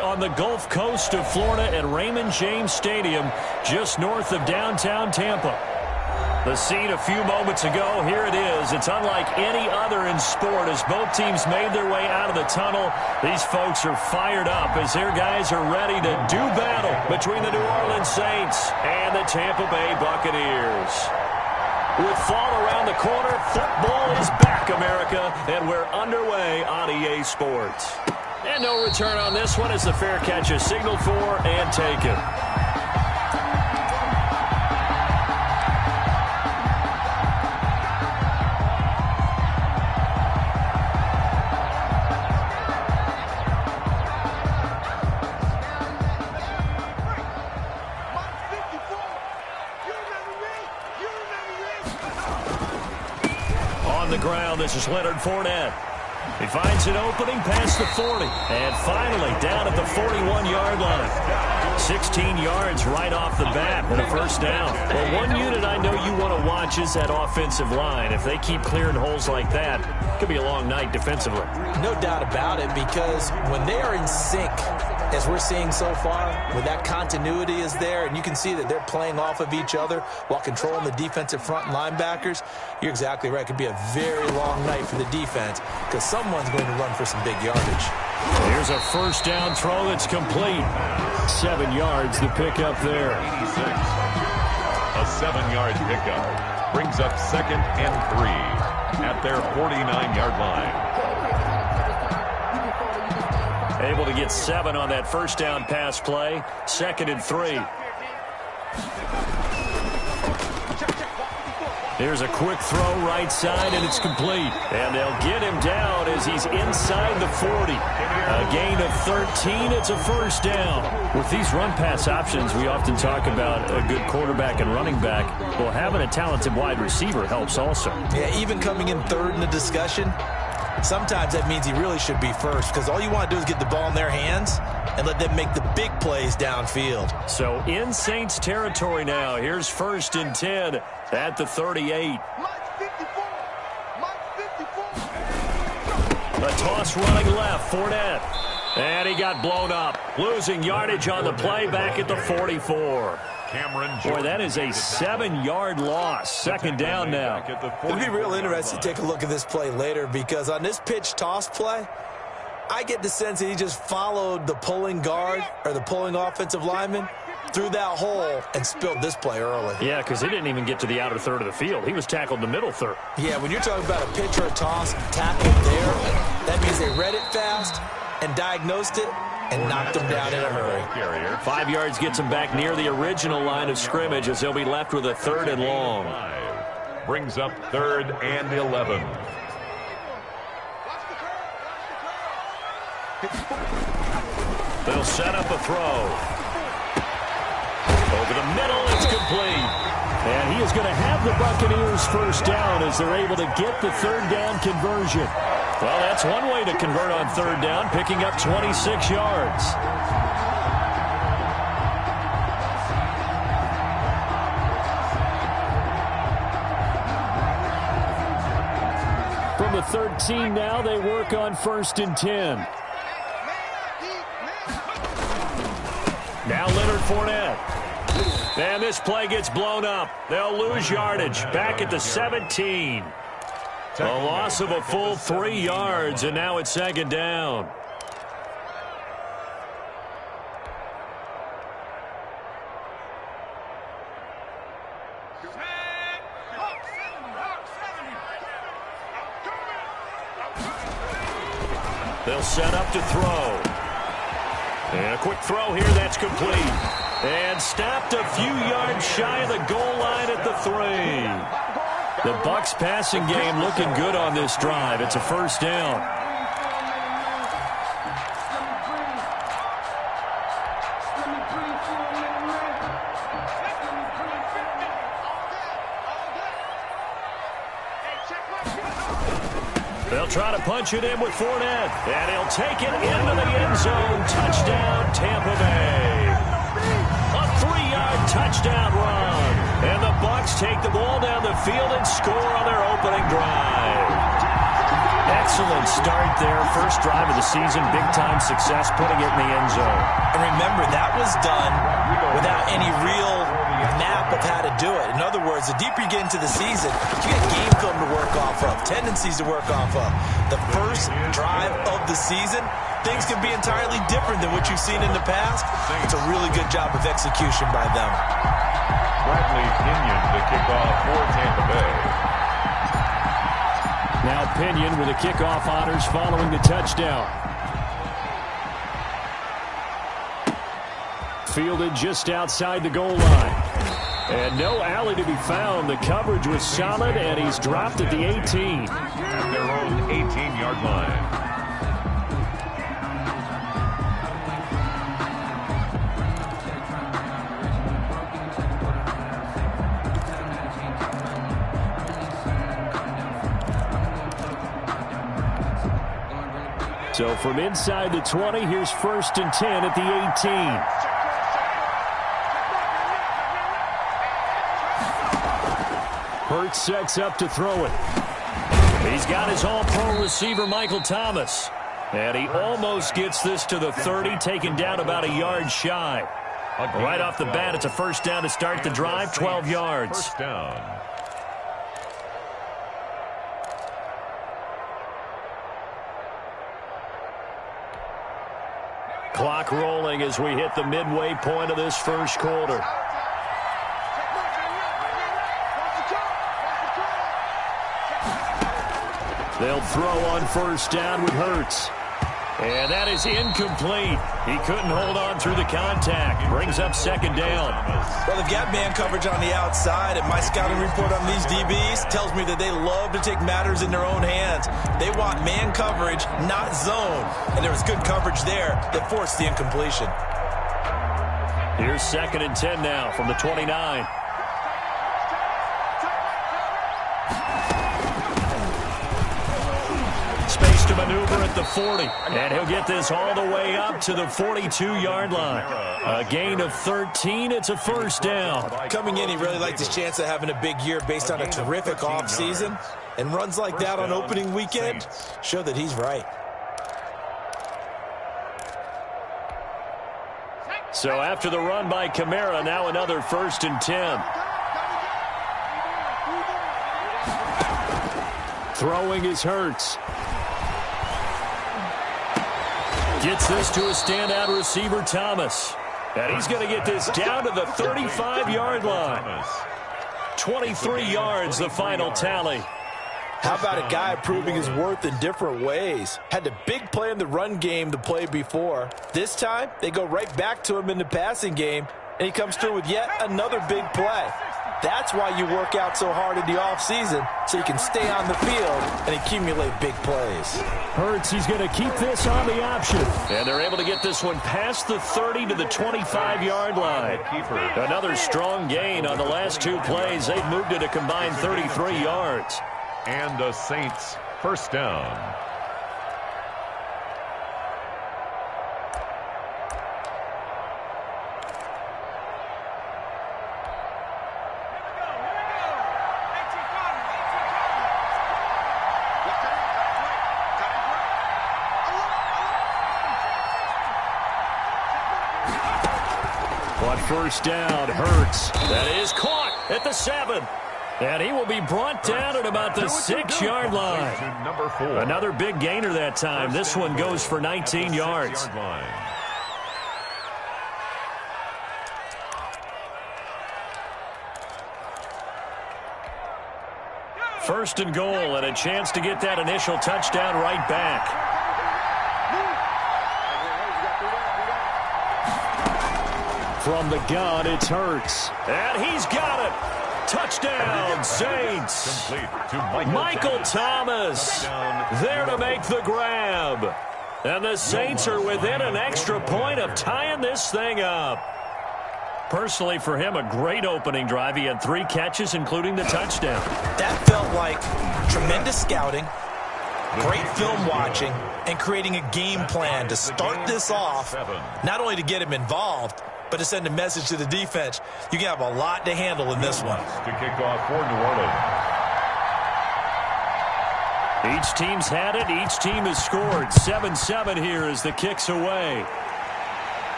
on the Gulf Coast of Florida at Raymond James Stadium, just north of downtown Tampa. The scene a few moments ago, here it is. It's unlike any other in sport as both teams made their way out of the tunnel. These folks are fired up as their guys are ready to do battle between the New Orleans Saints and the Tampa Bay Buccaneers. With fall around the corner, football is back, America, and we're underway on EA Sports. And no return on this one as the fair catch is signaled for and taken. Ground. This is Leonard Fournette. He finds an opening past the 40. And finally down at the 41-yard line. 16 yards right off the bat and a first down. Well, one unit I know you want to watch is that offensive line. If they keep clearing holes like that, it could be a long night defensively. No doubt about it, because when they are in sync, as we're seeing so far, when that continuity is there and you can see that they're playing off of each other while controlling the defensive front linebackers, you're exactly right. It could be a very long night for the defense because someone's going to run for some big yardage. Here's a first down throw that's complete. 7 yards the pickup there. 86. A 7-yard pickup brings up 2nd and 3 at their 49-yard line. Able to get 7 on that first down pass play. 2nd and 3. Here's a quick throw right side, and it's complete. And they'll get him down as he's inside the 40. A gain of 13. It's a first down. With these run-pass options, we often talk about a good quarterback and running back. Well, having a talented wide receiver helps also. Yeah, even coming in third in the discussion, sometimes that means he really should be first because all you want to do is get the ball in their hands and let them make the big plays downfield. So in Saints territory now. Here's 1st and 10 at the 38. A toss running left, Fournette. And he got blown up. Losing yardage on the play back at the 44. Boy, that is a 7-yard loss. 2nd down now. It'll be real interesting to take a look at this play later because on this pitch toss play, I get the sense that he just followed the pulling guard or the pulling offensive lineman through that hole and spilled this play early. Yeah, because he didn't even get to the outer third of the field. He was tackled in the middle third. Yeah, when you're talking about a pitch or a toss tackled there, that means they read it fast and diagnosed it and knocked him down in a hurry. 5 yards gets him back near the original line of scrimmage as they'll be left with a 3rd and long. Brings up 3rd and 11. They'll set up a throw. Over the middle, it's complete. And he is going to have the Buccaneers first down as they're able to get the 3rd down conversion. Well, that's one way to convert on 3rd down, picking up 26 yards. From the 13 now, they work on 1st and 10. Now Leonard Fournette. And this play gets blown up. They'll lose yardage back at the 17. A loss of a full 3 yards, and now it's 2nd down. They'll set up to throw. And a quick throw here, that's complete. And stopped a few yards shy of the goal line at the 3. The Bucs passing game looking good on this drive. It's a first down. They'll try to punch it in with Fournette. And he'll take it into the end zone. Touchdown, Tampa Bay. A 3-yard touchdown run. And the Bucs take the ball down the field and score on their opening drive. excellent start there. First drive of the season, big-time success, putting it in the end zone. And remember, that was done without any real map of how to do it. In other words, the deeper you get into the season, you get game film to work off of, tendencies to work off of. The first drive of the season, things can be entirely different than what you've seen in the past. It's a really good job of execution by them. Bradley Pinion to kick off for Tampa Bay. Now Pinion with the kickoff honors following the touchdown. Fielded just outside the goal line. And no alley to be found. The coverage was solid, and he's dropped at the 18. At their own 18-yard line. So from inside the 20, here's 1st and 10 at the 18. Hurts sets up to throw it. He's got his all-pro receiver, Michael Thomas. And he almost gets this to the 30, taken down about a yard shy. Right off the bat, it's a first down to start the drive, 12 yards. First down. Clock rolling as we hit the midway point of this first quarter. They'll throw on first down with Hurts. And that is incomplete. He couldn't hold on through the contact. Brings up second down. Well, they've got man coverage on the outside, and my scouting report on these DBs tells me that they love to take matters in their own hands. They want man coverage, not zone. And there was good coverage there that forced the incompletion. Here's 2nd and 10 now from the 29. Space to maneuver at the 40. And he'll get this all the way up to the 42-yard line. A gain of 13. It's a first down. Coming in, he really liked his chance of having a big year based on a terrific offseason. And runs like that on opening weekend show that he's right. So after the run by Kamara, now another 1st and 10. Throwing is Hurts. Gets this to a standout receiver, Thomas. And he's going to get this down to the 35-yard line. 23 yards, the final tally. How about a guy proving his worth in different ways? Had a big play in the run game to play before. This time, they go right back to him in the passing game, and he comes through with yet another big play. That's why you work out so hard in the offseason, so you can stay on the field and accumulate big plays. Hurts, he's going to keep this on the option. And they're able to get this one past the 30 to the 25-yard line. Another strong gain on the last two plays. They've moved it a combined 33 yards. And the Saints first down. On first down, Hurts. That is caught at the 7. And he will be brought down at about the 6-yard line. Number 4. Another big gainer that time. This one goes for 19 yards. First and goal, and a chance to get that initial touchdown right back. From the gun, it's Hurts. And he's got it. Touchdown, Saints. Michael Thomas there to make the grab. And the Saints are within an extra point of tying this thing up. Personally, for him, a great opening drive. He had 3 catches, including the touchdown. That felt like tremendous scouting, great film watching, and creating a game plan to start this off, not only to get him involved, but to send a message to the defense. You can have a lot to handle in this one. To kick off for New Orleans. Each team's had it. Each team has scored. 7-7 here as the kick's away.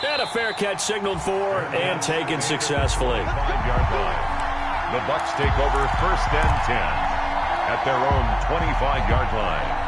And a fair catch signaled for and taken successfully. 5-yard line. The Bucs take over 1st and 10 at their own 25-yard line.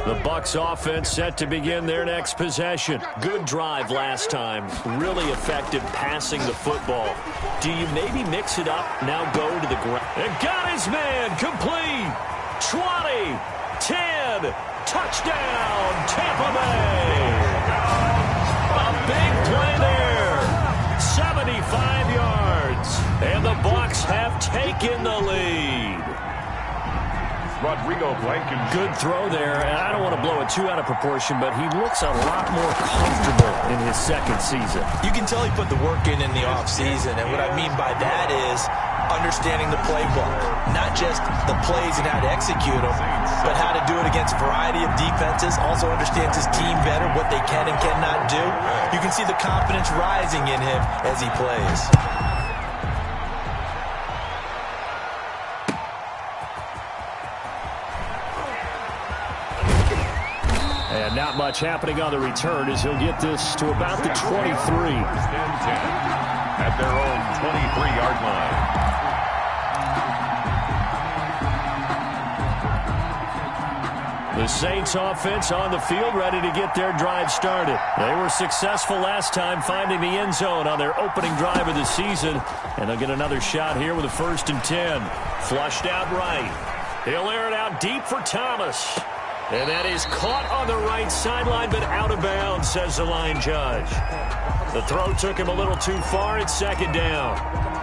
The Bucs offense set to begin their next possession. Good drive last time. Really effective passing the football. Do you maybe mix it up, now go to the ground? And got his man complete. 20, 10, touchdown, Tampa Bay. A big play there. 75 yards. And the Bucs have taken the lead. Rodrigo Blankenship. Good throw there, and I don't want to blow it too out of proportion, but he looks a lot more comfortable in his second season. You can tell he put the work in the offseason, and what I mean by that is understanding the playbook. Not just the plays and how to execute them, but how to do it against a variety of defenses. Also understands his team better, what they can and cannot do. You can see the confidence rising in him as he plays. And not much happening on the return as he'll get this to about the 23. At their own 23-yard line. The Saints offense on the field ready to get their drive started. They were successful last time finding the end zone on their opening drive of the season. And they'll get another shot here with a 1st and 10. Flushed out right. He'll air it out deep for Thomas. And that is caught on the right sideline, but out of bounds, says the line judge. The throw took him a little too far. It's 2nd down.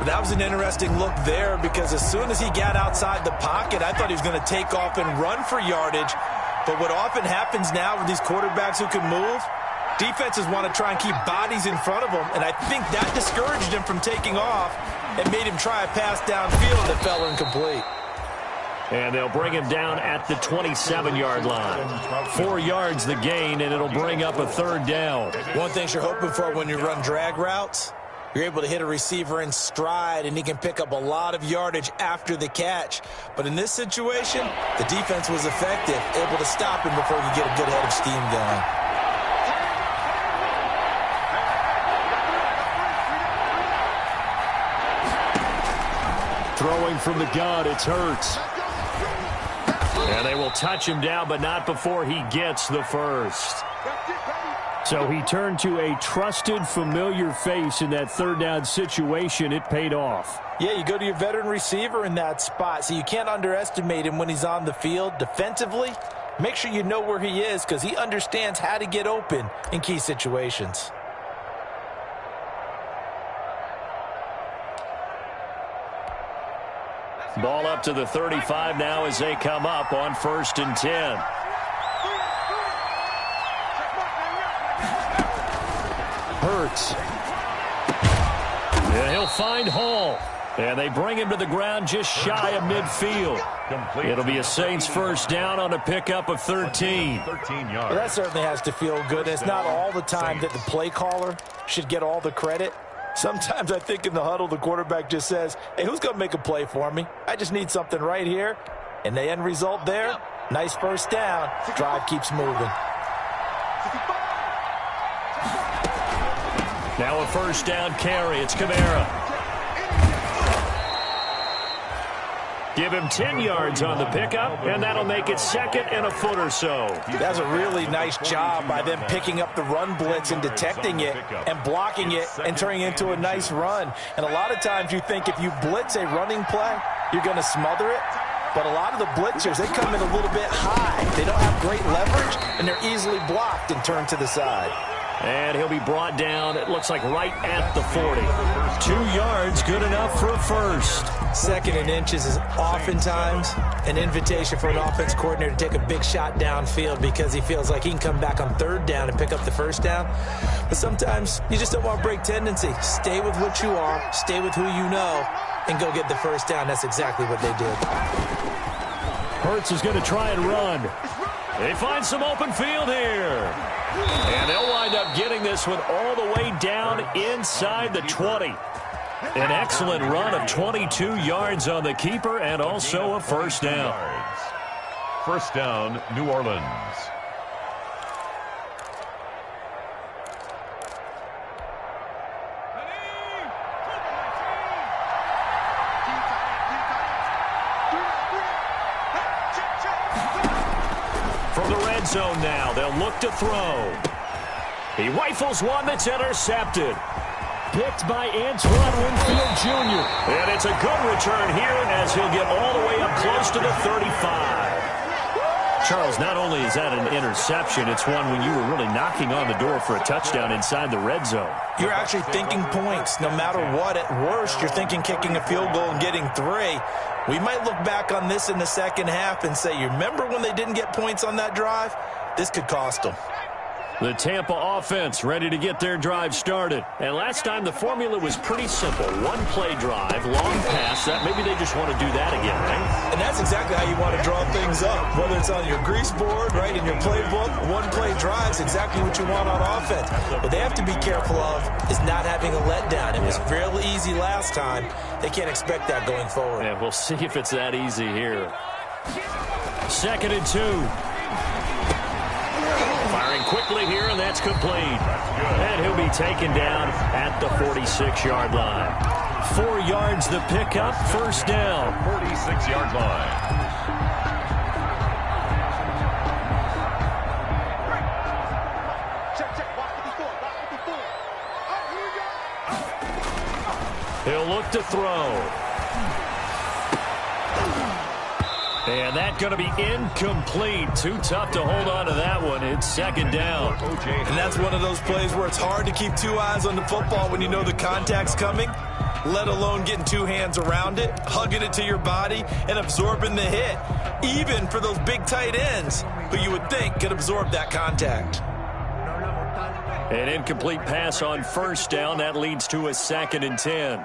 That was an interesting look there because as soon as he got outside the pocket, I thought he was going to take off and run for yardage. But what often happens now with these quarterbacks who can move, defenses want to try and keep bodies in front of them, and I think that discouraged him from taking off and made him try a pass downfield that fell incomplete. And they'll bring him down at the 27-yard line. 4 yards the gain, and it'll bring up a 3rd down. One thing you're hoping for when you run drag routes, you're able to hit a receiver in stride, and he can pick up a lot of yardage after the catch. But in this situation, the defense was effective, able to stop him before he could get a good head of steam going. Throwing from the gun, it's Hurts. And they will touch him down, but not before he gets the first. So he turned to a trusted, familiar face in that 3rd down situation. It paid off. Yeah, you go to your veteran receiver in that spot, so you can't underestimate him when he's on the field. Defensively, make sure you know where he is because he understands how to get open in key situations. Ball up to the 35 now as they come up on 1st and 10. Hurts. Yeah, he'll find Hall. And they bring him to the ground just shy of midfield. It'll be a Saints 1st down on a pickup of 13. 13 yards. Well, that certainly has to feel good. It's not all the time that the play caller should get all the credit. Sometimes I think in the huddle, the quarterback just says, hey, who's going to make a play for me? I just need something right here. And the end result there, nice 1st down. Drive keeps moving. Now a 1st down carry. It's Kamara. Give him 10 yards on the pickup, and that'll make it 2nd and a foot or so. That's a really nice job by them picking up the run blitz and detecting it and blocking it and turning it into a nice run. And a lot of times you think if you blitz a running play, you're going to smother it. But a lot of the blitzers, they come in a little bit high. They don't have great leverage, and they're easily blocked and turned to the side. And he'll be brought down, it looks like right at the 40. 2 yards, good enough for a first. 2nd and inches is oftentimes an invitation for an offense coordinator to take a big shot downfield because he feels like he can come back on 3rd down and pick up the 1st down. But sometimes you just don't want to break tendency. Stay with what you are, stay with who you know, and go get the 1st down. That's exactly what they did. Hurts is going to try and run. They find some open field here. And they'll wind up getting this one all the way down inside the 20. An excellent run of 22 yards on the keeper and also a first down. First down, New Orleans. From the red zone now, they'll look to throw. He rifles one that's intercepted. Picked by Antoine Winfield Jr. And it's a good return here as he'll get all the way up close to the 35. Charles, not only is that an interception, it's one when you were really knocking on the door for a touchdown inside the red zone. You're actually thinking points. No matter what, at worst, you're thinking kicking a field goal and getting 3. We might look back on this in the second half and say, you remember when they didn't get points on that drive? This could cost them. The Tampa offense ready to get their drive started. And last time the formula was pretty simple. One-play drive, long pass. That maybe they just want to do that again, right? And that's exactly how you want to draw things up. Whether it's on your grease board, right, in your playbook, one-play drive is exactly what you want on offense. What they have to be careful of is not having a letdown. It was fairly easy last time. They can't expect that going forward. And we'll see if it's that easy here. 2nd and 2. Firing quickly here, and that's complete. And he'll be taken down at the 46-yard line. 4 yards the pickup, first down. 46-yard line. He'll look to throw. And that's going to be incomplete. Too tough to hold on to that one. It's 2nd down. And that's one of those plays where it's hard to keep 2 eyes on the football when you know the contact's coming, let alone getting 2 hands around it, hugging it to your body, and absorbing the hit, even for those big tight ends who you would think could absorb that contact. An incomplete pass on first down. That leads to a 2nd and 10.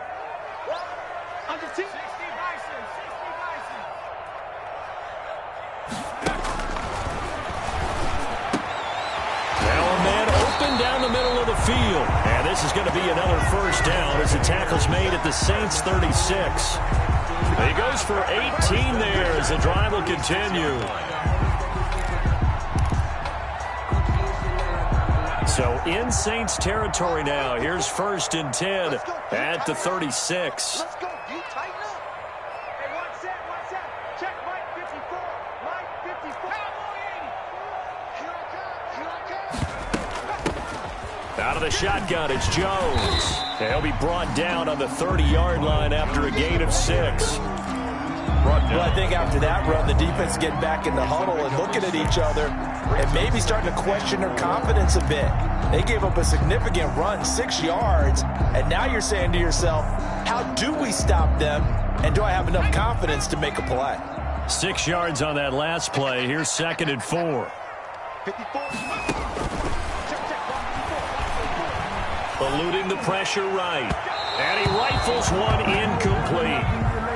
Down the middle of the field. And this is going to be another first down as the tackle's made at the Saints 36. He goes for 18 there as the drive will continue. So in Saints territory now. Here's 1st and 10 at the 36. Out of the shotgun, it's Jones. He'll be brought down on the 30-yard line after a gain of 6. Well, I think after that run, the defense is getting back in the huddle and looking at each other and maybe starting to question their confidence a bit. They gave up a significant run, 6 yards, and now you're saying to yourself, how do we stop them, and do I have enough confidence to make a play? 6 yards on that last play. Here's 2nd and 4. 54. Eluding the pressure right. And he rifles one incomplete.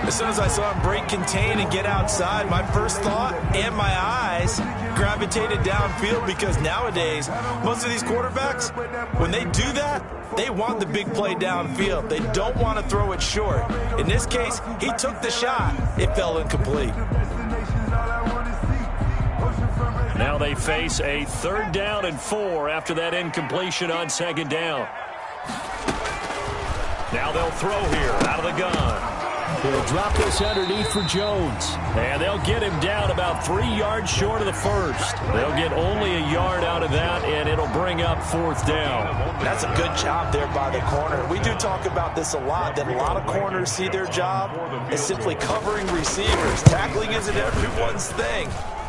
As soon as I saw him break contain and get outside, my first thought and my eyes gravitated downfield because nowadays, most of these quarterbacks, when they do that, they want the big play downfield. They don't want to throw it short. In this case, he took the shot. It fell incomplete. Now they face a 3rd down and 4 after that incompletion on 2nd down. Now they'll throw here out of the gun. He'll drop this underneath for Jones. And they'll get him down about 3 yards short of the first. They'll get only a yard out of that, and it'll bring up 4th down. That's a good job there by the corner. We do talk about this a lot, that a lot of corners see their job as simply covering receivers. Tackling isn't everyone's thing.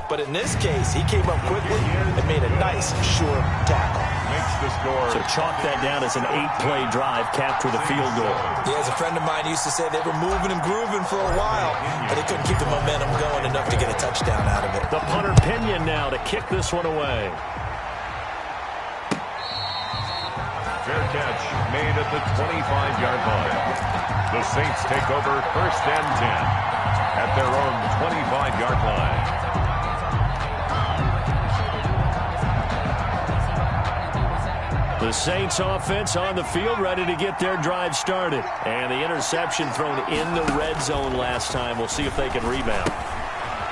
But in this case, he came up quickly and made a nice, sure tackle. Makes the score. So chalk that down as an 8-play drive, capture the field goal. Yeah, as a friend of mine used to say, they were moving and grooving for a while, but they couldn't keep the momentum going enough to get a touchdown out of it. The punter Pinion now to kick this one away. Fair catch made at the 25-yard line. The Saints take over 1st and 10 at their own 25-yard line. The Saints offense on the field, ready to get their drive started. And the interception thrown in the red zone last time. We'll see if they can rebound.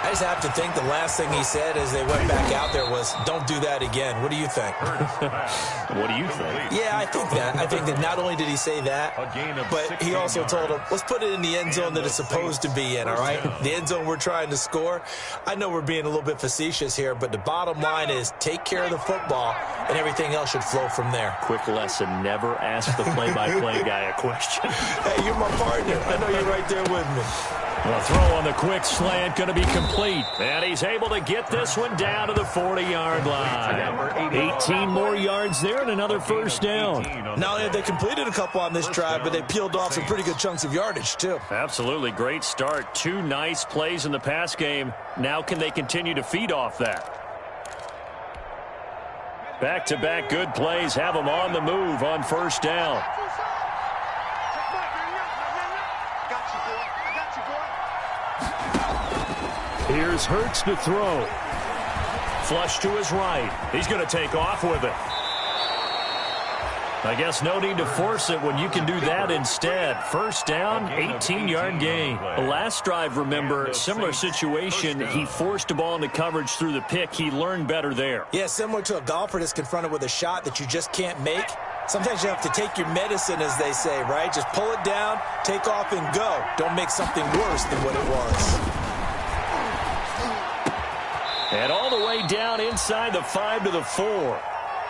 I just have to think the last thing he said as they went back out there was, don't do that again. What do you think? What do you think? Yeah, I think that. I think that not only did he say that, but he also told him, let's put it in the end zone that it's supposed to be in, all right? The end zone we're trying to score. I know we're being a little bit facetious here, but the bottom line is take care of the football, and everything else should flow from there. Quick lesson, never ask the play-by-play guy a question. Hey, you're my partner. I know you're right there with me. The throw on the quick slant going to be complete. And he's able to get this one down to the 40-yard line. 18 more yards there and another first down. Not only have they completed a couple on this drive, but they peeled off some pretty good chunks of yardage, too. Absolutely. Great start. 2 nice plays in the pass game. Now can they continue to feed off that? Back-to-back good plays have them on the move on first down. Here's Hurts to throw. Flush to his right. He's going to take off with it. I guess no need to force it when you can do that instead. First down, 18-yard gain. The last drive, remember, similar situation. He forced a ball into coverage through the pick. He learned better there. Yeah, similar to a golfer that's confronted with a shot that you just can't make. Sometimes you have to take your medicine, as they say, right? Just pull it down, take off, and go. Don't make something worse than what it was. And all the way down inside the 5 to the 4.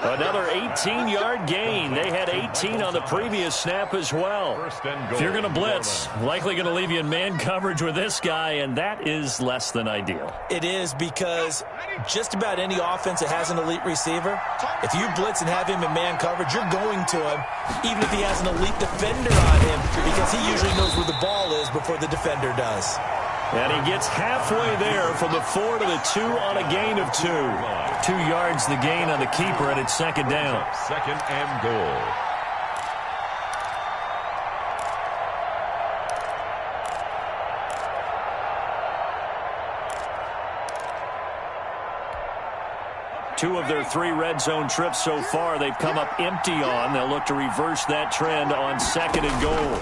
Another 18-yard gain. They had 18 on the previous snap as well. If you're going to blitz, likely going to leave you in man coverage with this guy, and that is less than ideal. It is, because just about any offense that has an elite receiver, if you blitz and have him in man coverage, you're going to him, even if he has an elite defender on him, because he usually knows where the ball is before the defender does. And he gets halfway there from the 4 to the 2 on a gain of 2. 2 yards the gain on the keeper, and it's second down. Second and goal. Two of their 3 red zone trips so far they've come up empty on. They'll look to reverse that trend on second and goal.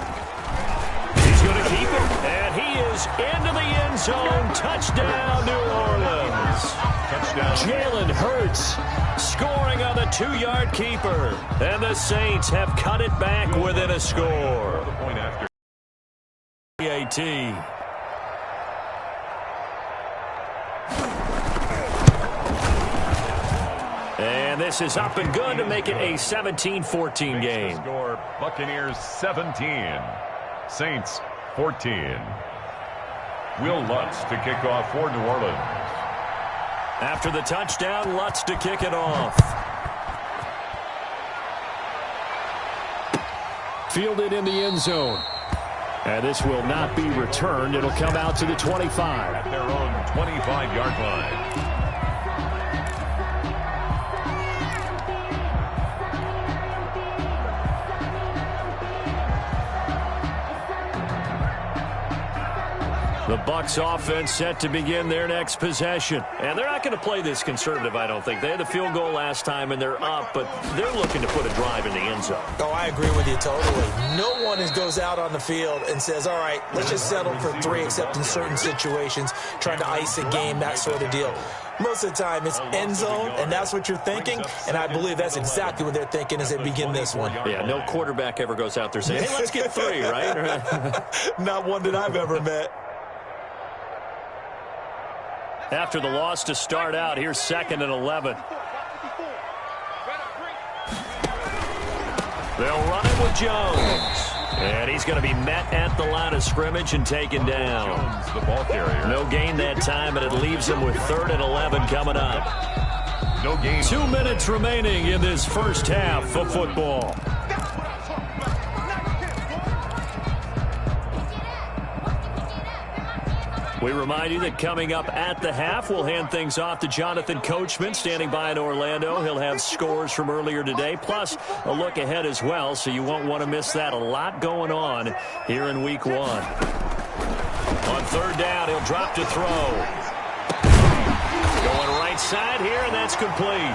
He's going to keep it, and he is into the end zone. Touchdown, New Orleans. Touchdown. Jalen Hurts scoring on the 2-yard keeper. And the Saints have cut it back within a score. The point after. AT. And this is up and good to make it a 17-14 game. Score, Buccaneers 17. Saints 14. Will Lutz to kick off for New Orleans. After the touchdown, Lutz to kick it off. Fielded in the end zone. And this will not be returned. It'll come out to the 25. At their own 25-yard line. The Bucs offense set to begin their next possession. And they're not going to play this conservative, I don't think. They had the field goal last time, and they're up, but they're looking to put a drive in the end zone. Oh, I agree with you totally. No one goes out on the field and says, all right, let's just settle for 3, except in certain situations, trying to ice a game, that sort of deal. Most of the time, it's end zone, and that's what you're thinking, and I believe that's exactly what they're thinking as they begin this one. Yeah, no quarterback ever goes out there saying, hey, let's get 3, right? Not one that I've ever met. After the loss to start out, here's 2nd and 11. They'll run it with Jones. And he's going to be met at the line of scrimmage and taken down. Jones, the ball carrier. No gain that time, and it leaves him with 3rd and 11 coming up. No gain. 2 minutes remaining in this first half of football. We remind you that coming up at the half, we'll hand things off to Jonathan Coachman, standing by in Orlando. He'll have scores from earlier today, plus a look ahead as well, so you won't want to miss that. A lot going on here in Week 1. On 3rd down, he'll drop to throw. Going right side here, and that's complete.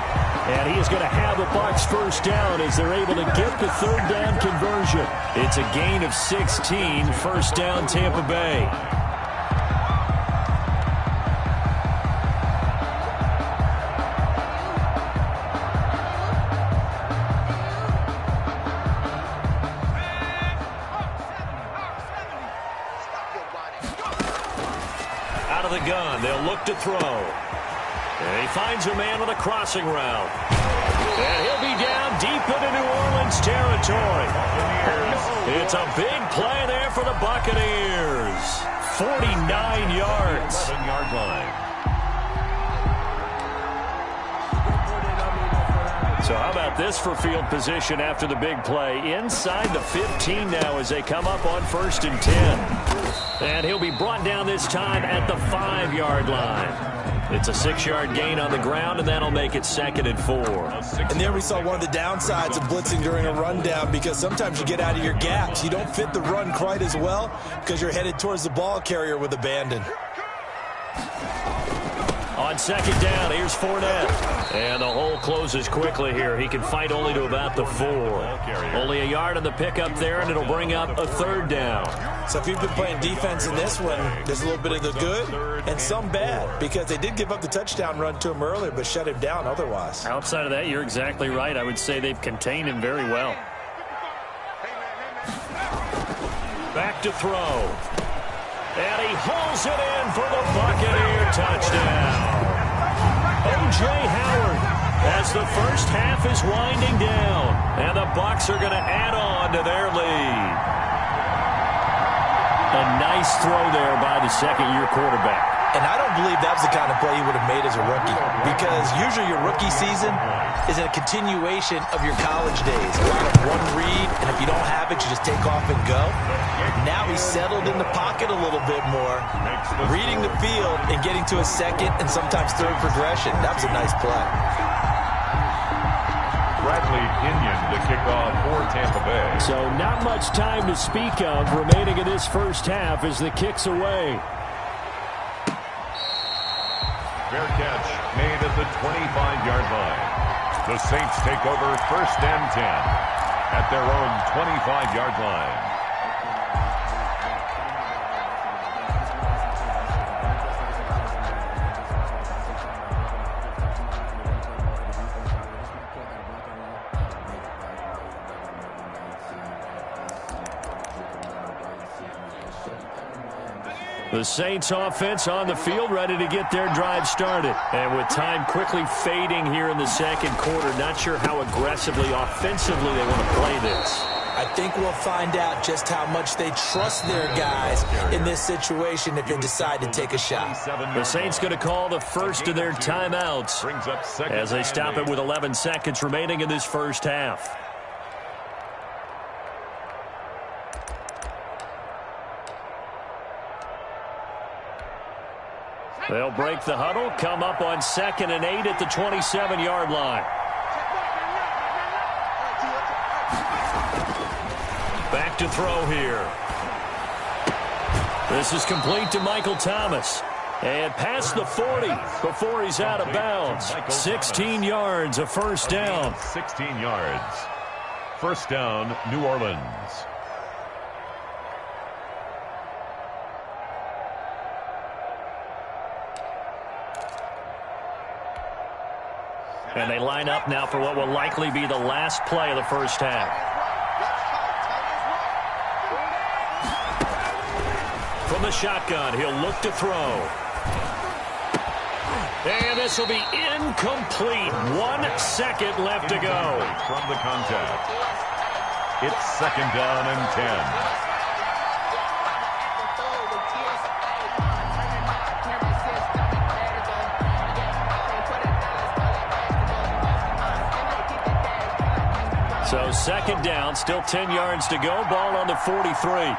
And he is going to have the Bucs first down as they're able to get the third down conversion. It's a gain of 16, first down Tampa Bay. Out of the gun, they'll look to throw. And he finds a man with a crossing route. And he'll be down deep into New Orleans territory. It's a big play there for the Buccaneers. 49 yards. 7-yard line. So how about this for field position after the big play? Inside the 15 now as they come up on 1st and 10. And he'll be brought down this time at the 5-yard line. It's a 6-yard gain on the ground, and that'll make it 2nd and 4. And there we saw one of the downsides of blitzing during a rundown, because sometimes you get out of your gaps. You don't fit the run quite as well because you're headed towards the ball carrier with abandon. On 2nd down, here's Fournette. And the hole closes quickly here. He can fight only to about the 4. Only a yard on the pickup there, and it'll bring up a 3rd down. So if you've been playing defense in this one, there's a little bit of the good and some bad, because they did give up the touchdown run to him earlier, but shut him down otherwise. Outside of that, you're exactly right. I would say they've contained him very well. Back to throw. And he hauls it in for the Buccaneer touchdown. O.J. Howard as the first half is winding down. And the Bucs are going to add on to their lead. A nice throw there by the second-year quarterback. And I don't believe that was the kind of play he would have made as a rookie, because usually your rookie season is a continuation of your college days. A lot of one read, and if you don't have it, you just take off and go. Now he's settled in the pocket a little bit more, reading the field and getting to a second and sometimes third progression. That was a nice play. Bradley Kenyon to kick off for Tampa Bay. So not much time to speak of remaining in this first half as the kick's away. Fair catch made at the 25-yard line. The Saints take over 1st and 10 at their own 25-yard line. The Saints offense on the field, ready to get their drive started. And with time quickly fading here in the second quarter, not sure how aggressively, offensively they want to play this. I think we'll find out just how much they trust their guys in this situation if they decide to take a shot. The Saints going to call the first of their timeouts as they stop it with 11 seconds remaining in this first half. They'll break the huddle, come up on 2nd and 8 at the 27-yard line. Back to throw here. This is complete to Michael Thomas. And past the 40 before he's out of bounds. 16 yards, a first down. 16 yards. First down, New Orleans. And they line up now for what will likely be the last play of the first half. From the shotgun, he'll look to throw. And this will be incomplete. 1 second left to go. From the contact. It's 2nd down and 10. So 2nd down, still 10 yards to go. Ball on the 43.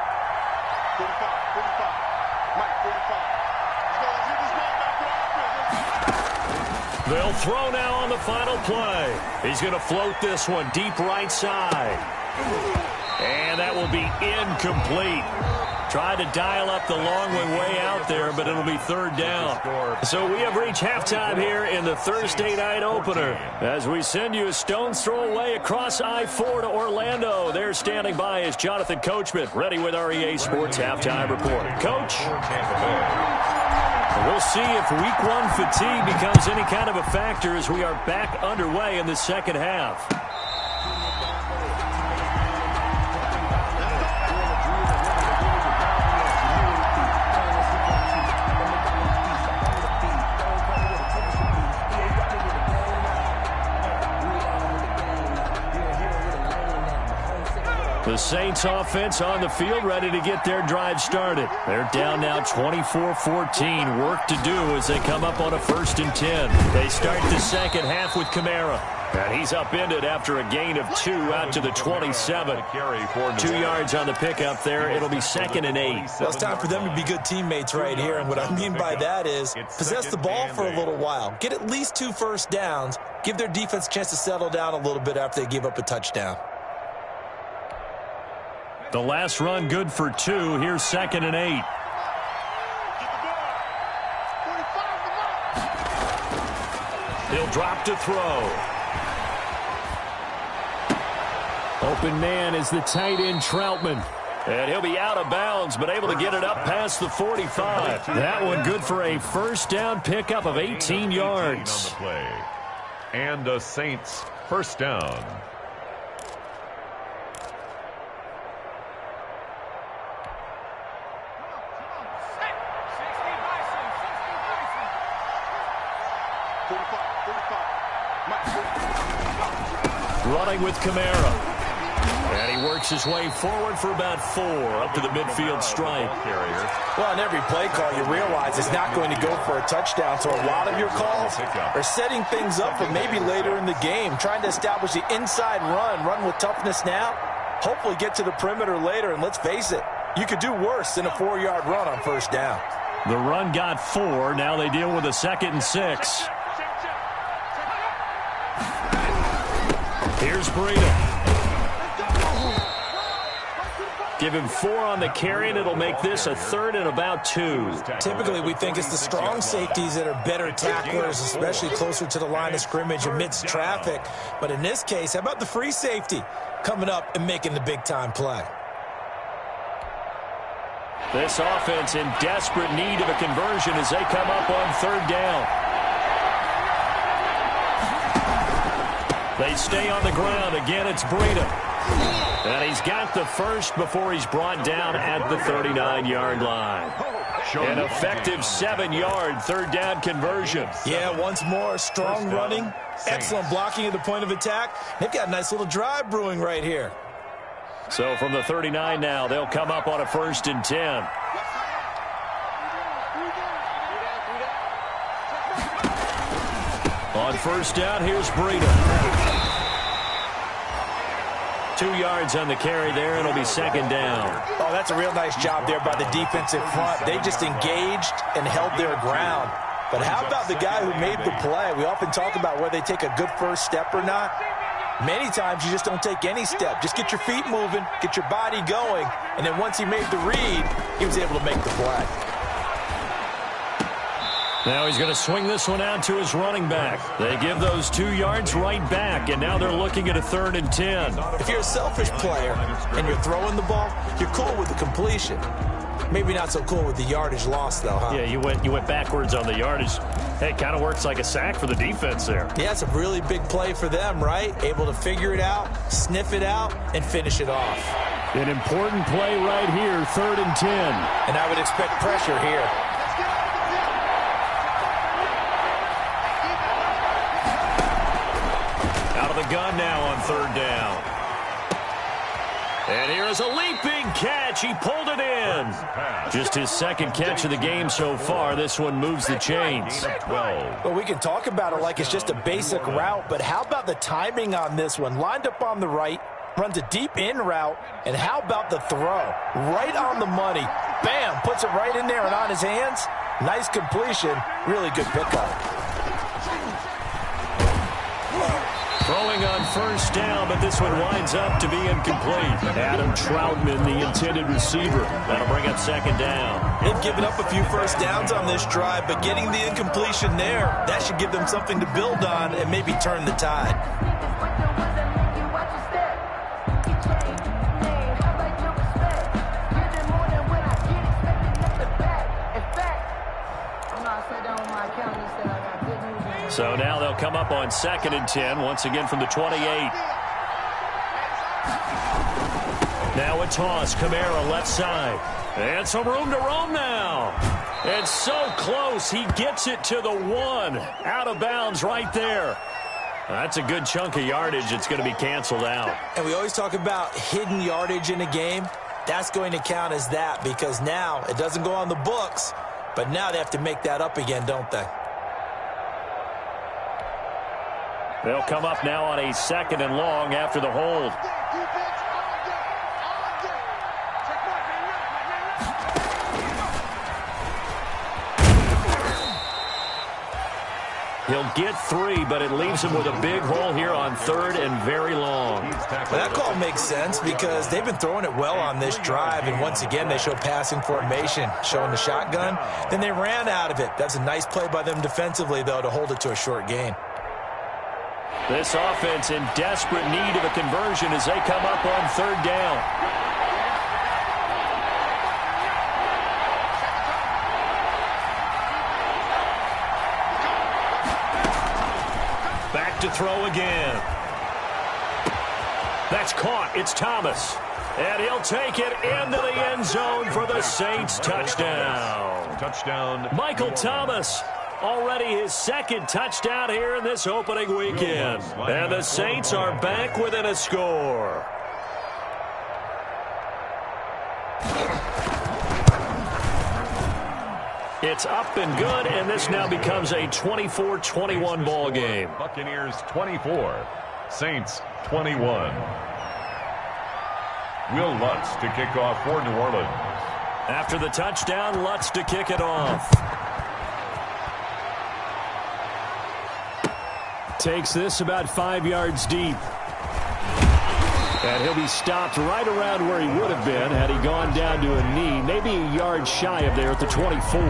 They'll throw now on the final play. He's going to float this one deep right side. And that will be incomplete. Tried to dial up the long way out there, but it'll be third down. So we have reached halftime here in the Thursday night opener. As we send you a stone's throw away across I-4 to Orlando. There standing by is Jonathan Coachman, ready with our EA Sports Halftime Report. Coach? We'll see if week one fatigue becomes any kind of a factor as we are back underway in the second half. The Saints offense on the field ready to get their drive started. They're down now 24-14. Work to do as they come up on a 1st and 10. They start the second half with Kamara. And he's upended after a gain of 2 out to the 27. 2 yards on the pickup there. It'll be 2nd and 8. Well, it's time for them to be good teammates right here. And what I mean by that is possess the ball for a little while. Get at least 2 first downs. Give their defense a chance to settle down a little bit after they give up a touchdown. The last run good for 2. Here's 2nd and 8. He'll drop to throw. Open man is the tight end Troutman. And he'll be out of bounds, but able to get it up past the 45. That one good for a first down pickup of 18 yards. And the Saints first down. Running with Kamara. And he works his way forward for about 4 up to the midfield stripe. Well, on every play call, you realize it's not going to go for a touchdown. So a lot of your calls are setting things up for maybe later in the game, trying to establish the inside run with toughness now, hopefully get to the perimeter later. And let's face it, you could do worse than a 4-yard run on first down. The run got 4. Now they deal with a 2nd and 6. Here's Breida. Give him 4 on the carry, and it'll make this a 3rd and about 2. Typically, we think it's the strong safeties that are better tacklers, especially closer to the line of scrimmage amidst traffic. But in this case, how about the free safety coming up and making the big-time play? This offense in desperate need of a conversion as they come up on 3rd down. They stay on the ground. Again, it's Breida. And he's got the first before he's brought down at the 39-yard line. An effective 7-yard 3rd down conversion. Yeah, once more, strong running, excellent blocking at the point of attack. They've got a nice little drive brewing right here. So from the 39 now, they'll come up on a 1st and 10. On 1st down, here's Breida. 2 yards on the carry there. It'll be 2nd down. Oh, that's a real nice job there by the defensive front. They just engaged and held their ground. But how about the guy who made the play? We often talk about whether they take a good first step or not. Many times you just don't take any step. Just get your feet moving, get your body going, and then once he made the read, he was able to make the play. Now he's going to swing this one out to his running back. They give those 2 yards right back, and now they're looking at a 3rd and 10. If you're a selfish player and you're throwing the ball, you're cool with the completion. Maybe not so cool with the yardage loss, though, huh? Yeah, you went backwards on the yardage. Hey, it kind of works like a sack for the defense there. Yeah, it's a really big play for them, right? Able to figure it out, sniff it out, and finish it off. An important play right here, 3rd and 10. And I would expect pressure here. Out of the gun now on 3rd down. And here is a leaping catch. He pulled it in. Just his 2nd catch of the game so far. This one moves the chains. Well, we can talk about it like it's just a basic route, but how about the timing on this one? Lined up on the right, runs a deep in route, and how about the throw? Right on the money. Bam, puts it right in there and on his hands. Nice completion. Really good pickup. Throwing on first down, but this one winds up to be incomplete. Adam Troutman, the intended receiver. That'll bring up second down. They've given up a few first downs on this drive, but getting the incompletion there, that should give them something to build on and maybe turn the tide. So now they'll come up on 2nd and 10, once again from the 28. Now a toss, Kamara left side. And some room to roam now. It's so close, he gets it to the 1. Out of bounds right there. That's a good chunk of yardage. It's going to be canceled out. And we always talk about hidden yardage in a game. That's going to count as that because now it doesn't go on the books, but now they have to make that up again, don't they? They'll come up now on a 2nd and long after the hold. He'll get 3, but it leaves him with a big hole here on 3rd and very long. Well, that call makes sense because they've been throwing it well on this drive, and once again they show passing formation, showing the shotgun. Then they ran out of it. That's a nice play by them defensively, though, to hold it to a short gain. This offense in desperate need of a conversion as they come up on 3rd down. Back to throw again. That's caught. It's Thomas. And he'll take it into the end zone for the Saints touchdown. Touchdown. Michael Thomas. Already his 2nd touchdown here in this opening weekend. And the Saints are back within a score. It's up and good, and this now becomes a 24-21 ball game. Buccaneers 24, Saints 21. Will Lutz to kick off for New Orleans. After the touchdown, Lutz to kick it off. Takes this about 5 yards deep. And he'll be stopped right around where he would have been had he gone down to a knee, maybe a yard shy of there at the 24.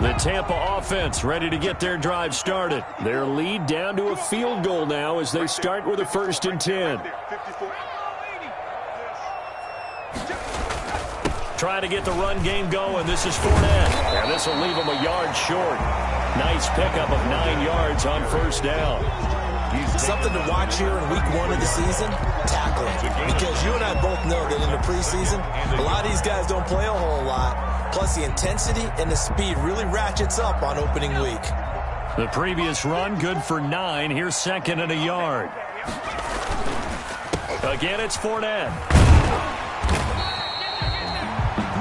The Tampa offense ready to get their drive started. Their lead down to a field goal now as they start with a 1st and 10. Trying to get the run game going. This is Fournette. And this will leave him a yard short. Nice pickup of 9 yards on 1st down. Something to watch here in week 1 of the season, tackling. Because you and I both know that in the preseason, a lot of these guys don't play a whole lot. Plus the intensity and the speed really ratchets up on opening week. The previous run good for 9. Here's 2nd and a yard. Again, it's Fournette.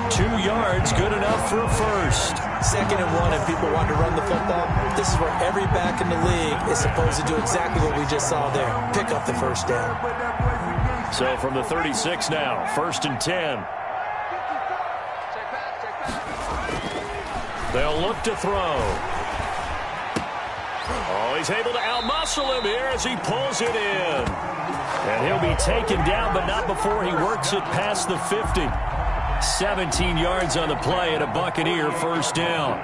2 yards, good enough for a 1st. 2nd and 1, and people want to run the football. This is where every back in the league is supposed to do exactly what we just saw there. Pick up the 1st down. So from the 36 now, 1st and 10. They'll look to throw. Oh, he's able to outmuscle him here as he pulls it in. And he'll be taken down, but not before he works it past the 50. 17 yards on the play and a Buccaneer 1st down.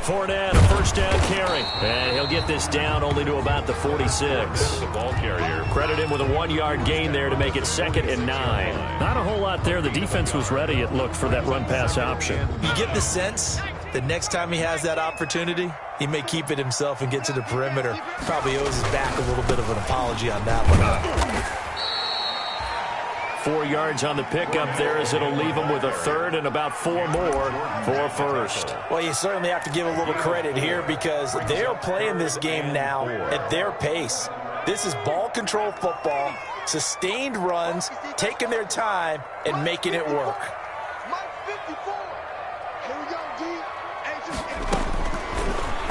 Fournette, a 1st down carry. And he'll get this down only to about the 46. The ball carrier. Credit him with a 1-yard gain there to make it 2nd and 9. Not a whole lot there. The defense was ready, it looked, for that run-pass option. You get the sense that next time he has that opportunity, he may keep it himself and get to the perimeter. Probably owes his back a little bit of an apology on that one. 4 yards on the pickup there as it'll leave him with a 3rd and about 4 more for a 1st. Well, you certainly have to give a little credit here because they're playing this game now at their pace. This is ball control football, sustained runs, taking their time, and making it work.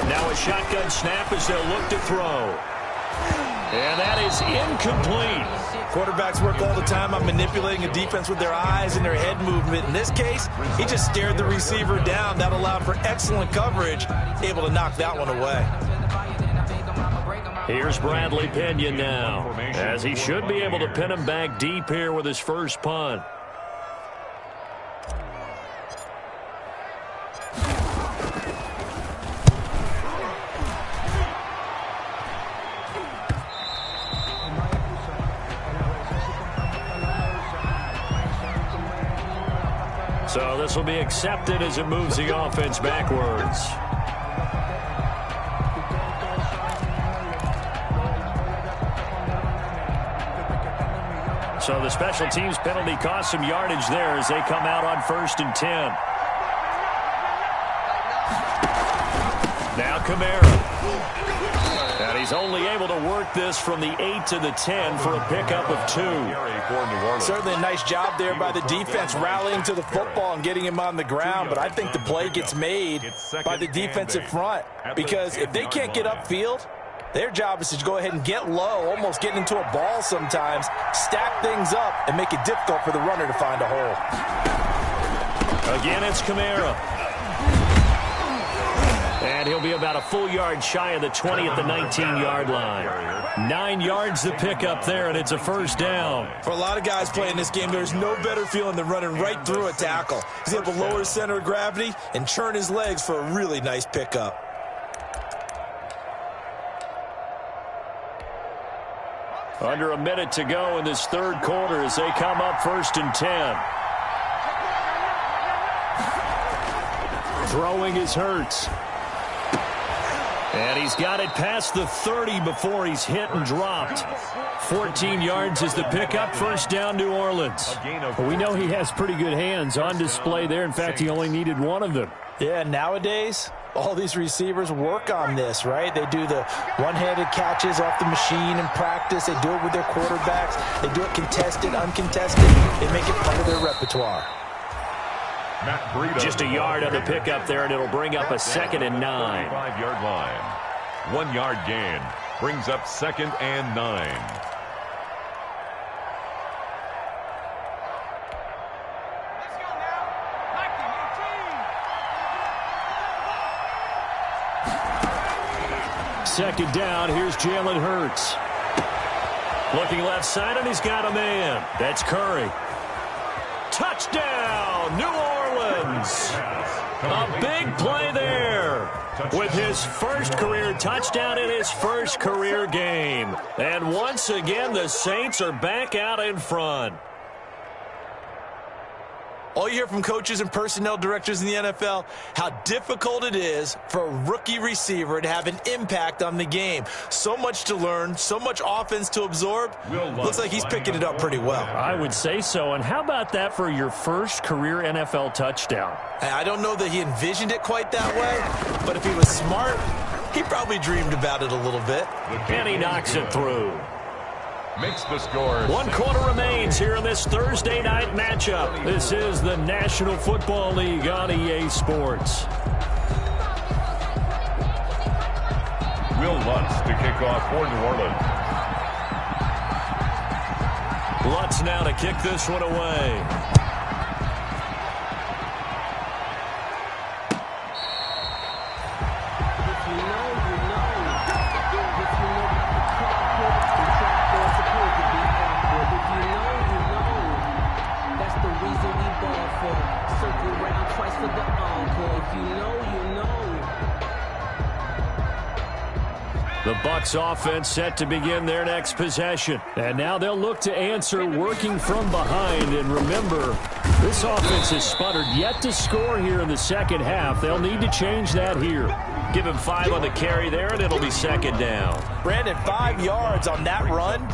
Now a shotgun snap as they'll look to throw. And that is incomplete. Quarterbacks work all the time on manipulating a defense with their eyes and their head movement. In this case, he just stared the receiver down. That allowed for excellent coverage, able to knock that one away. Here's Bradley Pena now, as he should be able to pin him back deep here with his first punt. So this will be accepted as it moves the offense backwards. So the special teams penalty cost some yardage there as they come out on 1st and 10. Now Kamara. And he's only able to work this from the 8 to the 10 for a pickup of 2. Certainly a nice job there by the defense rallying to the football and getting him on the ground, but I think the play gets made by the defensive front because if they can't get upfield, their job is to go ahead and get low, almost get into a ball sometimes, stack things up, and make it difficult for the runner to find a hole. Again, it's Kamara. And he'll be about a full yard shy of the 20 at the 19-yard line. 9 yards to pick up there, and it's a first down. For a lot of guys playing this game, there's no better feeling than running right through a tackle. He's able to lower his center of gravity and churn his legs for a really nice pickup. Under a minute to go in this third quarter as they come up 1st and 10. Throwing is Hurts. And he's got it past the 30 before he's hit and dropped. 14 yards is the pickup. First down, New Orleans. Well, we know he has pretty good hands on display there. In fact, he only needed one of them. Yeah, nowadays, all these receivers work on this, right? They do the one-handed catches off the machine in practice. They do it with their quarterbacks. They do it contested, uncontested. They make it part of their repertoire. Just a yard on the pickup there, and it'll bring up a 2nd and 9. 5-yard line. 1 yard gain brings up 2nd and 9. Second down, here's Jalen Hurts. Looking left side, and he's got a man. That's Curry. Touchdown, New Orleans. A big play there with his first career touchdown in his first career game. And once again, the Saints are back out in front. All you hear from coaches and personnel directors in the NFL, how difficult it is for a rookie receiver to have an impact on the game. So much to learn, so much offense to absorb. Looks like he's picking it up pretty well. I would say so. And how about that for your first career NFL touchdown? I don't know that he envisioned it quite that way, but if he was smart, he probably dreamed about it a little bit. And he knocks it through. Makes the score. 1 quarter remains here in this Thursday night matchup. This is the National Football League on EA Sports. Will Lutz to kick off for New Orleans. Lutz now to kick this one away. The Bucs offense set to begin their next possession. And now they'll look to answer working from behind. And remember, this offense has sputtered yet to score here in the second half. They'll need to change that here. Give him 5 on the carry there, and it'll be 2nd down. Brandon, 5 yards on that run.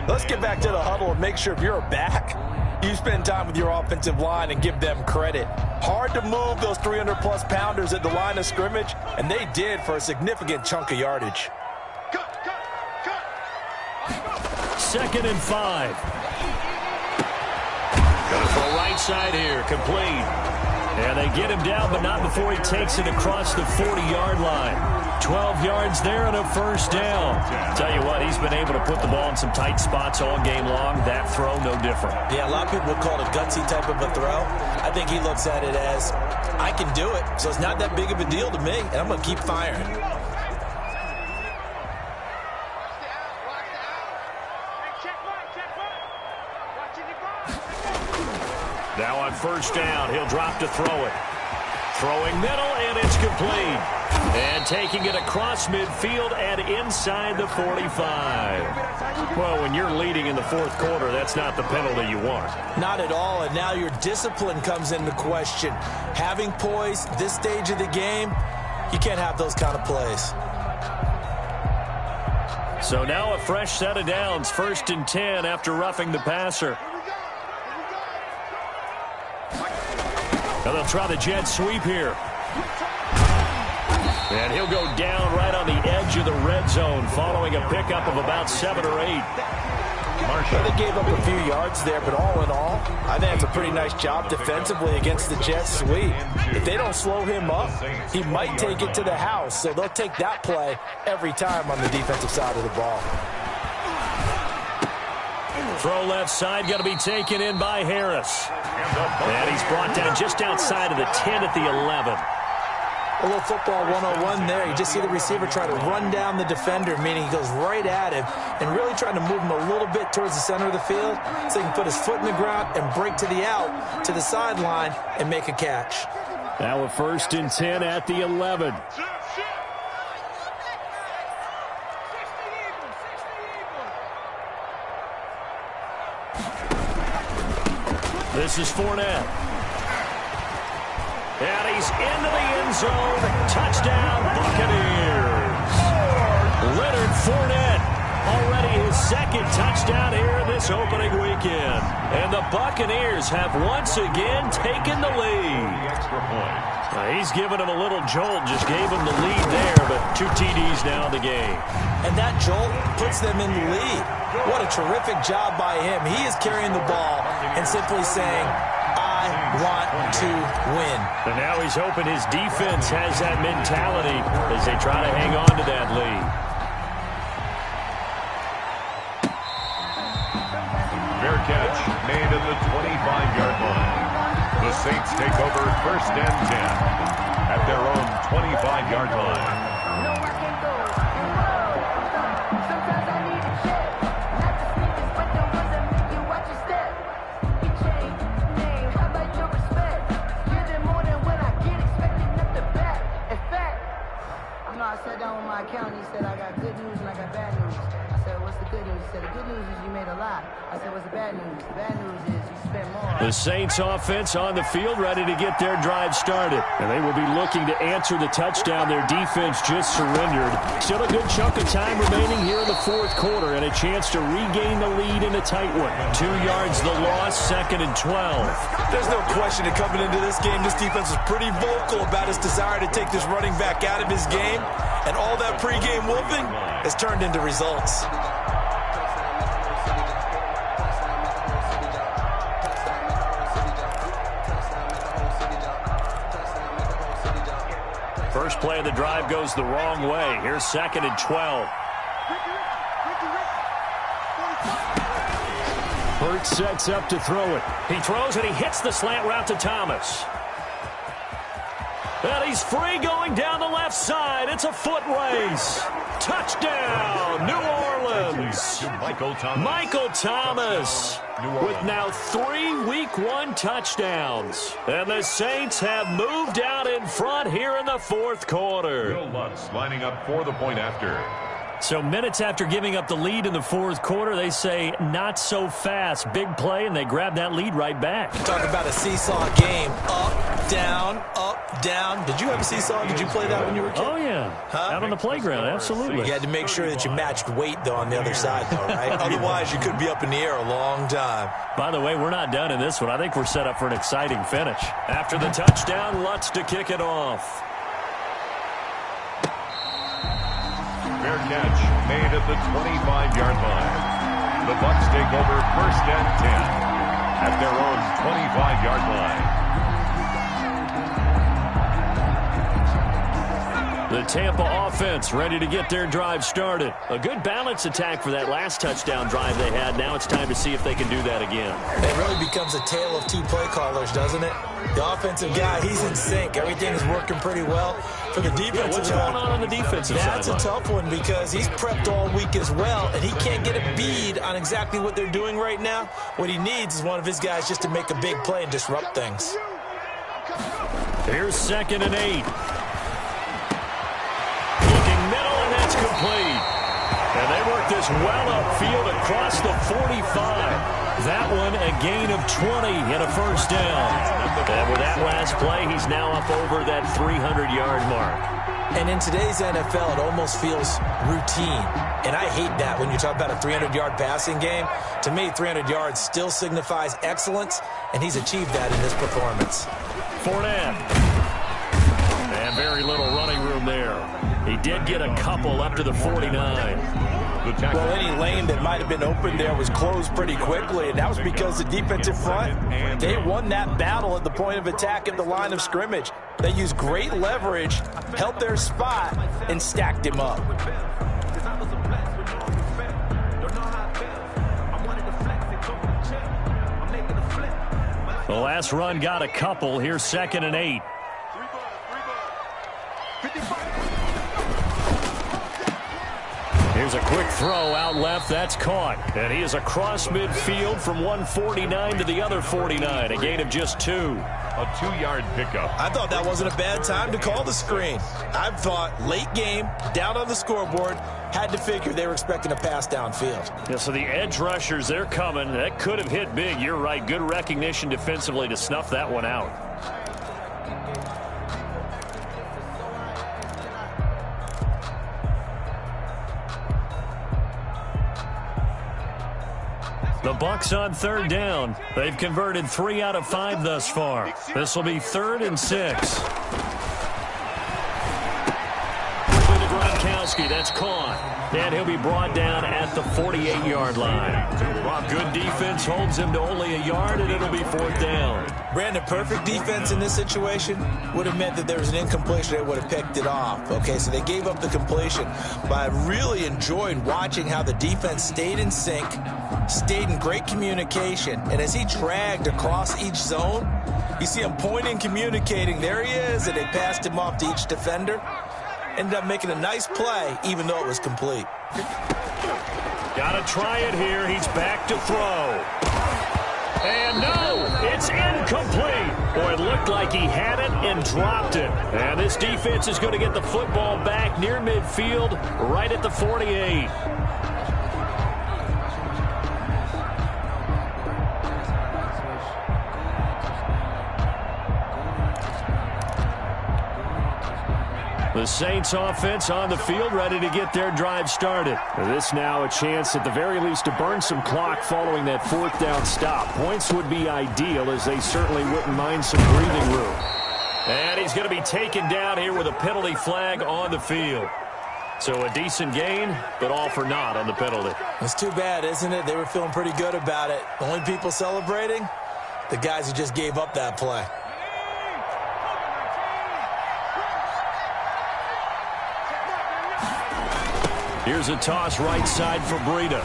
Let's get back to the huddle and make sure if you're a back, you spend time with your offensive line and give them credit. Hard to move those 300-plus pounders at the line of scrimmage, and they did for a significant chunk of yardage. 2nd and 5. Gonna throw right side here, complete. And they get him down, but not before he takes it across the 40-yard line. 12 yards there and a first down. Tell you what, he's been able to put the ball in some tight spots all game long. That throw, no different. Yeah, a lot of people would call it a gutsy type of a throw. I think he looks at it as, I can do it, so it's not that big of a deal to me, and I'm going to keep firing. Now on first down, he'll drop to throw it. Throwing middle, and it's complete. And taking it across midfield and inside the 45. Well, when you're leading in the fourth quarter, that's not the penalty you want. Not at all, and now your discipline comes into question. Having poise this stage of the game, you can't have those kind of plays. So now a fresh set of downs, 1st and 10 after roughing the passer. Now they'll try the jet sweep here. And he'll go down right on the edge of the red zone following a pickup of about 7 or 8. Well, they gave up a few yards there, but all in all, I think it's a pretty nice job defensively against the jet sweep. If they don't slow him up, he might take it to the house, so they'll take that play every time on the defensive side of the ball. Throw left side, going to be taken in by Harris. And he's brought down just outside of the 10 at the 11. A little football 101 there. You just see the receiver try to run down the defender, meaning he goes right at him and really trying to move him a little bit towards the center of the field so he can put his foot in the ground and break to the out, to the sideline, and make a catch. Now a 1st and 10 at the 11. This is Fournette. And he's into the end zone. Touchdown, Buccaneers. Leonard Fournette, already his 2nd touchdown here in this opening weekend. And the Buccaneers have once again taken the lead. He's given him a little jolt, just gave him the lead there, but 2 TDs now in the game. And that jolt puts them in the lead. What a terrific job by him. He is carrying the ball and simply saying, I want to win. And now he's hoping his defense has that mentality as they try to hang on to that lead. Fair catch made at the 25-yard line. The Saints take over 1st and 10 at their own 25-yard line. I sat down with my accountant. He said, I got good news and I got bad news. I said, what's the good news? He said, the good news is you made a lot. I said, what's the bad news? The bad news is you spent more. The Saints offense on the field ready to get their drive started. And they will be looking to answer the touchdown their defense just surrendered. Still a good chunk of time remaining here in the fourth quarter and a chance to regain the lead in a tight one. 2 yards the loss, 2nd and 12. There's no question that coming into this game, this defense is pretty vocal about its desire to take this running back out of his game. And all that pregame whooping has turned into results. First play of the drive goes the wrong way. Here's 2nd and 12. Burt sets up to throw it. He throws and he hits the slant route to Thomas. And he's free going down the left side. It's a foot race. Touchdown, New Orleans. Michael Thomas with now 3 Week 1 touchdowns. And the Saints have moved out in front here in the fourth quarter. Will Lutz lining up for the point after. So minutes after giving up the lead in the fourth quarter, they say not so fast. Big play, and they grab that lead right back. Talk about a seesaw game. Up, down, up, down. Did you have a seesaw? Did you play that when you were a kid? Oh, yeah. Out on the playground, absolutely. You had to make sure that you matched weight, though, on the other side, though, right? Otherwise, you could be up in the air a long time. By the way, we're not done in this one. I think we're set up for an exciting finish. After the touchdown, Lutz to kick it off. Fair catch made at the 25-yard line. The Bucs take over 1st and 10 at their own 25-yard line. The Tampa offense ready to get their drive started. A good balance attack for that last touchdown drive they had. Now it's time to see if they can do that again. It really becomes a tale of two play callers, doesn't it? The offensive guy, he's in sync. Everything is working pretty well. For the defensive what's going on the defensive side? That's a tough one because he's prepped all week as well, and he can't get a bead on exactly what they're doing right now. What he needs is one of his guys just to make a big play and disrupt things. Here's 2nd and 8. Middle, and that's complete. And they work this well upfield across the 45. That one a gain of 20 and a 1st down. And with that last play, he's now up over that 300-yard mark. And in today's NFL, it almost feels routine. And I hate that when you talk about a 300-yard passing game. To me, 300 yards still signifies excellence, and he's achieved that in this performance. Fournette. And very little running room there. He did get a couple up to the 49. Well, any lane that might have been open there was closed pretty quickly, and that was because the defensive front, they won that battle at the point of attack at the line of scrimmage. They used great leverage, held their spot, and stacked him up. The last run got a couple. Here's 2nd and 8. Here's a quick throw out left. That's caught. And he is across midfield from 149 to the other 49. A gain of just 2. A 2-yard pickup. I thought that wasn't a bad time to call the screen. I thought late game, down on the scoreboard, had to figure they were expecting a pass downfield. Yeah, so the edge rushers, they're coming. That could have hit big. You're right. Good recognition defensively to snuff that one out. The Bucs on 3rd down. They've converted 3 out of 5 thus far. This will be 3rd and 6. Quickly to Gronkowski. That's caught. And he'll be brought down at the 48-yard line. Good defense holds him to only a yard, and it'll be 4th down. Brandon, perfect defense in this situation would have meant that there was an incompletion. They would have picked it off. Okay, so they gave up the completion. But I really enjoyed watching how the defense stayed in sync, stayed in great communication, and as he dragged across each zone, you see him pointing, communicating. There he is, and they passed him off to each defender. Ended up making a nice play, even though it was complete. Got to try it here. He's back to throw. And no, it's incomplete. Boy, it looked like he had it and dropped it. And this defense is going to get the football back near midfield, right at the 48. The Saints offense on the field ready to get their drive started. This now a chance at the very least to burn some clock following that 4th down stop. Points would be ideal as they certainly wouldn't mind some breathing room. And he's going to be taken down here with a penalty flag on the field. So a decent gain, but all for naught on the penalty. It's too bad, isn't it? They were feeling pretty good about it. The only people celebrating, the guys who just gave up that play. Here's a toss right side for Breida.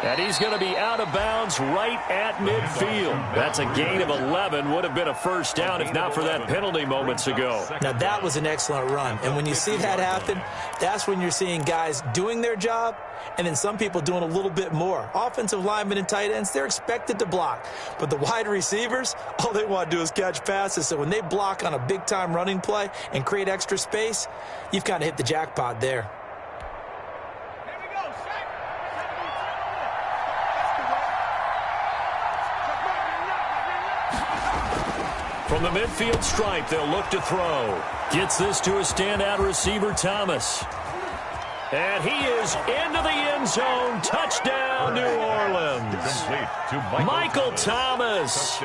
And he's going to be out of bounds right at midfield. That's a gain of 11. Would have been a 1st down if not for that penalty moments ago. Now, that was an excellent run. And when you see that happen, that's when you're seeing guys doing their job and then some people doing a little bit more. Offensive linemen and tight ends, they're expected to block. But the wide receivers, all they want to do is catch passes. So when they block on a big-time running play and create extra space, you've kind of hit the jackpot there. From the midfield stripe, they'll look to throw. Gets this to a standout receiver, Thomas. And he is into the end zone. Touchdown, New Orleans. Complete to Michael Thomas,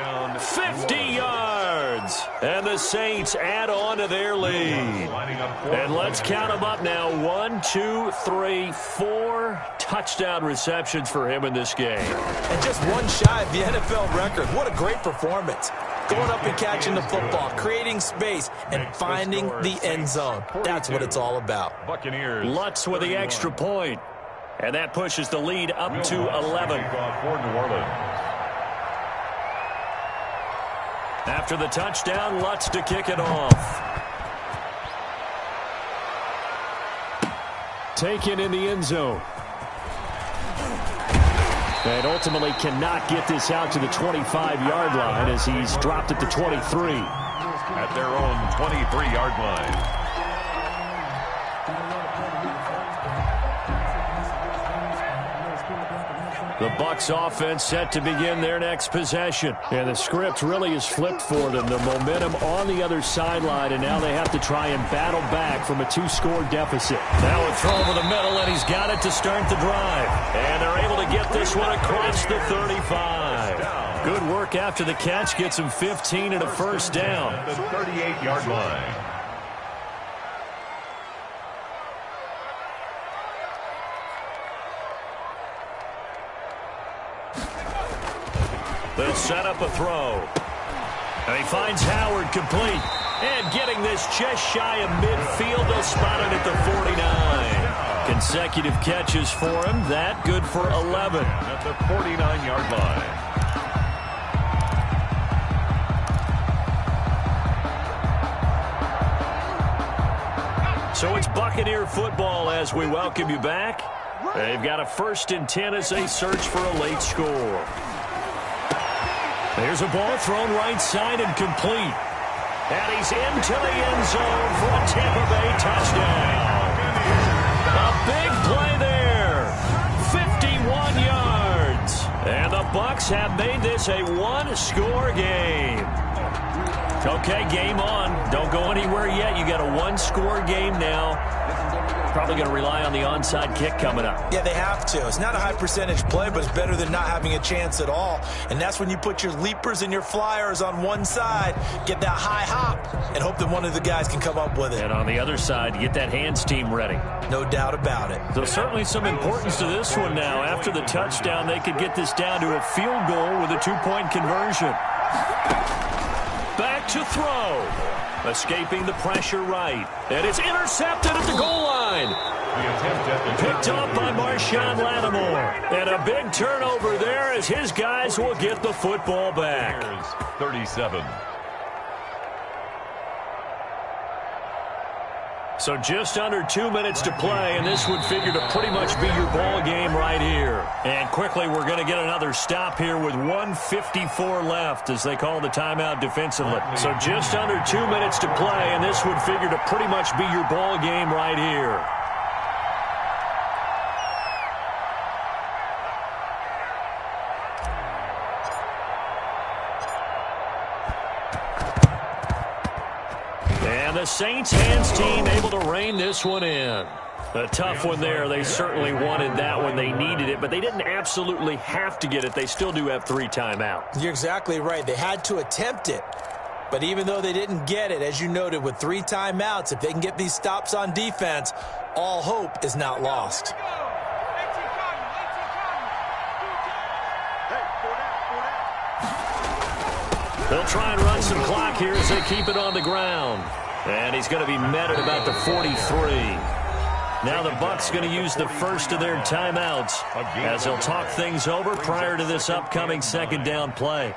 50 yards. And the Saints add on to their lead. And let's count them up now. 1, 2, 3, 4 touchdown receptions for him in this game. And just one shy of the NFL record. What a great performance. Going up and catching the football, creating space, and finding the end zone. That's what it's all about. Buccaneers. Lutz with the extra point. And that pushes the lead up to 11. For New Orleans. After the touchdown, Lutz to kick it off. Taken in the end zone. And ultimately cannot get this out to the 25-yard line as he's dropped it to 23. At their own 23-yard line. The Bucs offense set to begin their next possession. And the script really is flipped for them. The momentum on the other sideline, and now they have to try and battle back from a 2-score deficit. Now a throw over the middle, and he's got it to start the drive. And they're able to get this one across the 35. Good work after the catch. Gets him 15 and a first down. At the 38-yard line. They'll set up a throw. And he finds Howard complete. And getting this just shy of midfield, they'll spot it at the 49. Consecutive catches for him. That good for 11. At the 49-yard line. So it's Buccaneer football as we welcome you back. They've got a 1st and 10 as they search for a late score. There's a ball thrown right side and complete. And he's into the end zone for a Tampa Bay touchdown. A big play there. 51 yards. And the Bucs have made this a 1-score game. Okay, game on. Don't go anywhere yet. You got a 1-score game now. Probably going to rely on the onside kick coming up. Yeah, they have to. It's not a high percentage play, but it's better than not having a chance at all. And that's when you put your leapers and your flyers on one side, get that high hop, and hope that one of the guys can come up with it. And on the other side, get that hands team ready. No doubt about it. So certainly some importance to this one now. After the touchdown, they could get this down to a field goal with a 2-point conversion. Back to throw. Escaping the pressure right. And it's intercepted at the goal line. Picked up by Marshawn Lattimore. And a big turnover there as his guys will get the football back. 37. So just under 2 minutes to play, and this would figure to pretty much be your ball game right here. And quickly, we're going to get another stop here with 1:54 left as they call the timeout defensively. So just under 2 minutes to play, and this would figure to pretty much be your ball game right here. The Saints hands team able to rein this one in. A tough one there. They certainly wanted that one. They needed it, but they didn't absolutely have to get it. They still do have 3 timeouts. You're exactly right. They had to attempt it. But even though they didn't get it, as you noted, with 3 timeouts, if they can get these stops on defense, all hope is not lost. They'll try and run some clock here as they keep it on the ground. And he's going to be met at about the 43. Now the Bucs going to use the first of their timeouts as they'll talk things over prior to this upcoming 2nd down play.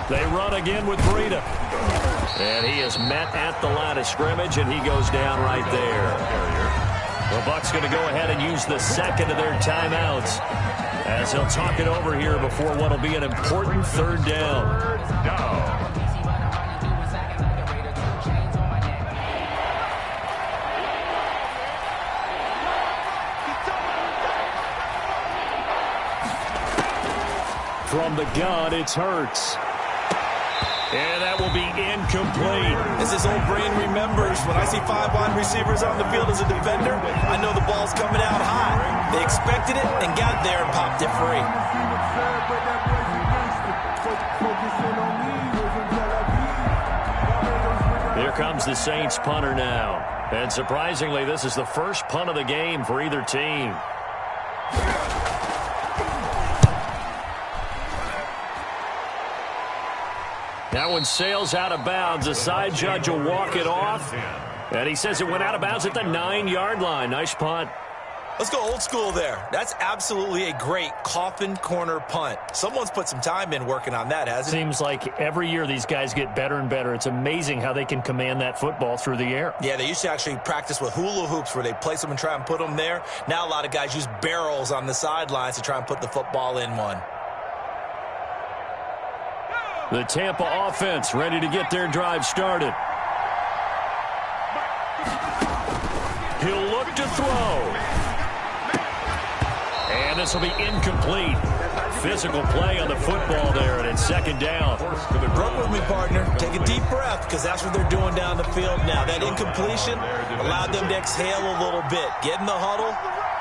They run again with Breida. And he is met at the line of scrimmage, and he goes down right there. The Bucs going to go ahead and use the 2nd of their timeouts as he'll talk it over here before what will be an important 3rd down. From the gun, it's Hurts. And that will be incomplete. As his old brain remembers, when I see 5 wide receivers on the field as a defender, I know the ball's coming out high. They expected it and got there and popped it free. Here comes the Saints punter now. And surprisingly, this is the first punt of the game for either team. That one sails out of bounds. The side judge will walk it off. And he says it went out of bounds at the 9-yard line. Nice punt. Let's go old school there. That's absolutely a great coffin corner punt. Someone's put some time in working on that, hasn't it? Seems like every year these guys get better and better. It's amazing how they can command that football through the air. Yeah, they used to actually practice with hula hoops where they place them and try and put them there. Now a lot of guys use barrels on the sidelines to try and put the football in one. The Tampa offense ready to get their drive started. He'll look to throw. And this will be incomplete. Physical play on the football there, and it's second down. Run with me, partner. Take a deep breath, because that's what they're doing down the field now. That incompletion allowed them to exhale a little bit. Get in the huddle,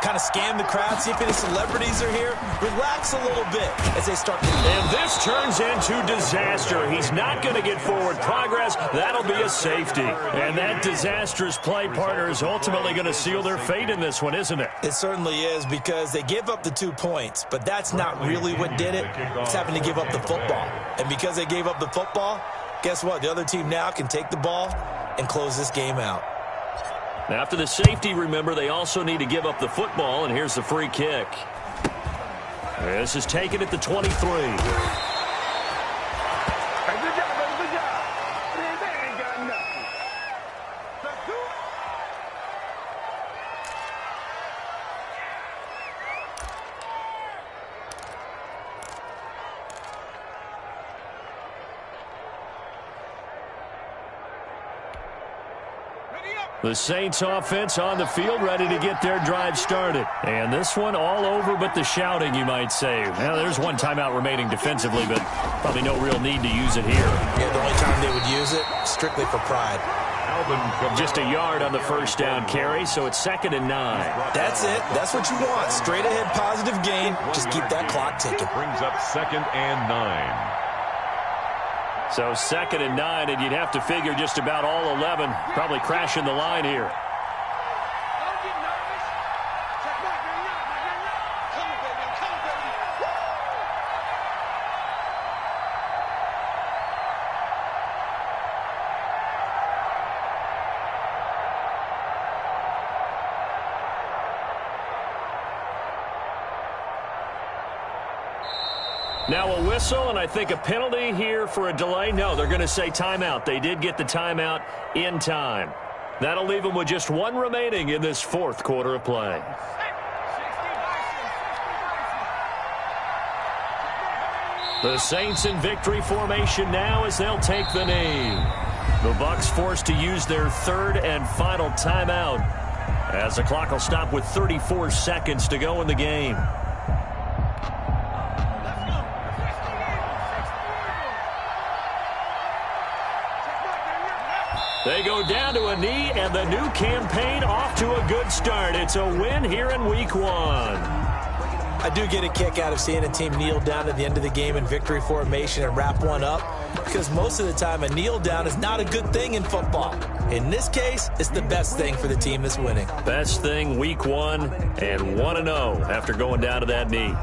kind of scan the crowd, see if any celebrities are here. Relax a little bit as they start. And this turns into disaster. He's not going to get forward progress. That'll be a safety. And that disastrous play, partner, is ultimately going to seal their fate in this one, isn't it? It certainly is, because they give up the 2 points, but that's not really what did it. It's having to give up the football. And because they gave up the football, guess what? The other team now can take the ball and close this game out. After the safety, remember, they also need to give up the football, and here's the free kick. This is taken at the 23. The Saints offense on the field ready to get their drive started. And this one all over but the shouting, you might say. Well, there's one timeout remaining defensively, but probably no real need to use it here. Yeah, the only time they would use it, strictly for pride. Just a yard on the first down carry, so it's 2nd and 9. That's it. That's what you want. Straight ahead positive gain. Just keep that clock ticking. Brings up 2nd and 9. So 2nd and 9, and you'd have to figure just about all 11 probably crashing the line here. Now a whistle, and I think a penalty here for a delay. No, they're going to say timeout. They did get the timeout in time. That'll leave them with just one remaining in this 4th quarter of play. The Saints in victory formation now as they'll take the knee. The Bucs forced to use their 3rd and final timeout as the clock will stop with 34 seconds to go in the game. They go down to a knee, and the new campaign off to a good start. It's a win here in Week 1. I do get a kick out of seeing a team kneel down at the end of the game in victory formation and wrap one up, because most of the time a kneel down is not a good thing in football. In this case, it's the best thing for the team that's winning. Best thing, Week 1, and 1-0 after going down to that knee.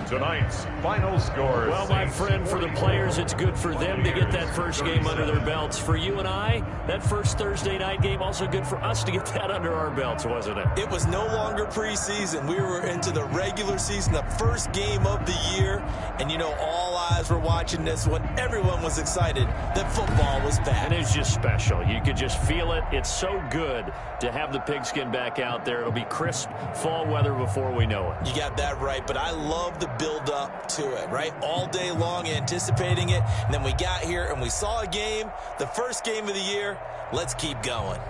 Tonight's final score. Well, my friend, for the players, it's good for them to get that first game under their belts. For you and I, that first Thursday night game, also good for us to get that under our belts, wasn't it? It was no longer preseason. We were into the regular season, the first game of the year. And, you know, all eyes were watching this when everyone was excited that football was back. And it's just special. You could just feel it. It's so good to have the pigskin back out there. It'll be crisp fall weather before we know it. You got that right, but I love the build-up to it, right? All day long anticipating it, and then we got here and we saw a game, the first game of the year. Let's keep going.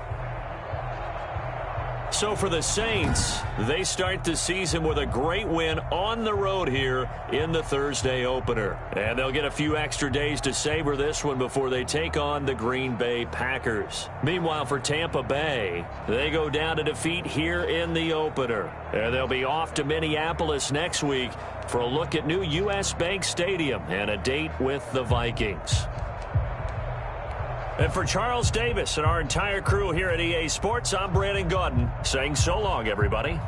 So for the Saints, they start the season with a great win on the road here in the Thursday opener. And they'll get a few extra days to savor this one before they take on the Green Bay Packers. Meanwhile, for Tampa Bay, they go down to defeat here in the opener. And they'll be off to Minneapolis next week for a look at new U.S. Bank Stadium and a date with the Vikings. And for Charles Davis and our entire crew here at EA Sports, I'm Brandon Gaudin saying so long, everybody.